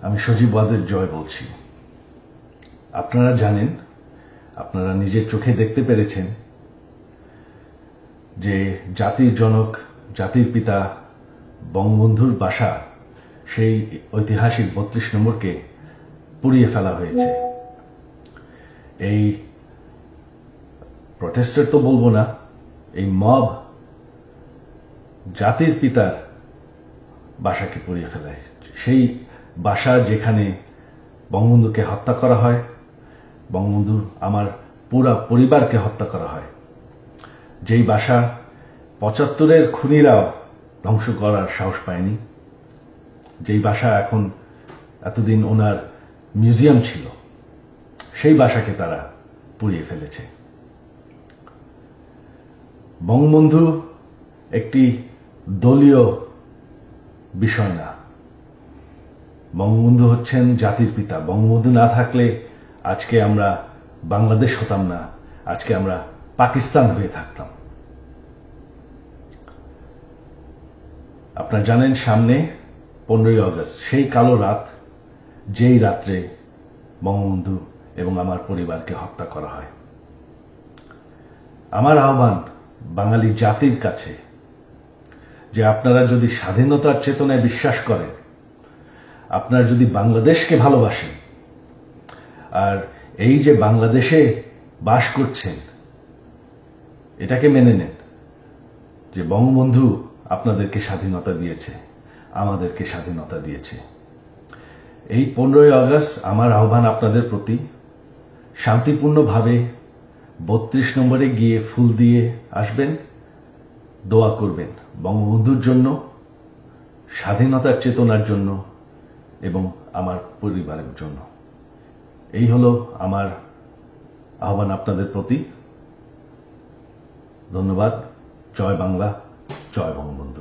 আমি সজীব ওয়াজেদ জয় বলছি। আপনারা জানেন, আপনারা নিজের চোখে দেখতে পেরেছেন যে জাতির জনক, জাতির পিতা বঙ্গবন্ধুর বাসা, সেই ঐতিহাসিক ৩২ নম্বরকে পুড়িয়ে ফেলা হয়েছে। এই প্রটেস্টার তো বলবো না, এই মব জাতির পিতার বাসাকে পুড়িয়ে ফেলায়। সেই বাসা যেখানে বঙ্গবন্ধুকে হত্যা করা হয়, বঙ্গবন্ধুর আমার পুরা পরিবারকে হত্যা করা হয়, যেই বাসা ৭৫-এর খুনিরাও ধ্বংস করার সাহস পায়নি, যেই বাসা এখন এতদিন ওনার মিউজিয়াম ছিল, সেই বাসাকে তারা পুড়িয়ে ফেলেছে। বঙ্গবন্ধু একটি দলীয় বিষয় না, বঙ্গবন্ধু হচ্ছেন জাতির পিতা। বঙ্গবন্ধু না থাকলে আজকে আমরা বাংলাদেশ হতাম না, আজকে আমরা পাকিস্তান হয়ে থাকতাম। আপনারা জানেন, সামনে 15ই আগস্ট, সেই কালো রাত, যেই রাত্রে বঙ্গবন্ধু এবং আমার পরিবারকে হত্যা করা হয়। আমার আহ্বান বাঙালি জাতির কাছে যে আপনারা যদি স্বাধীনতার চেতনায় বিশ্বাস করেন, আপনারা যদি বাংলাদেশকে ভালোবাসেন, আর এই যে বাংলাদেশে বাস করছেন, এটাকে মেনে নেন যে বঙ্গবন্ধু আপনাদেরকে স্বাধীনতা দিয়েছে, আমাদেরকে স্বাধীনতা দিয়েছে। এই 15ই আগস্ট আমার আহ্বান আপনাদের প্রতি, শান্তিপূর্ণভাবে ৩২ নম্বরে গিয়ে ফুল দিয়ে আসবেন, দোয়া করবেন বঙ্গবন্ধুর জন্য, স্বাধীনতার চেতনার জন্য এবং আমার পরিবারের জন্য। এই হলো আমার আহ্বান আপনাদের প্রতি। ধন্যবাদ। জয় বাংলা, জয় বঙ্গবন্ধু।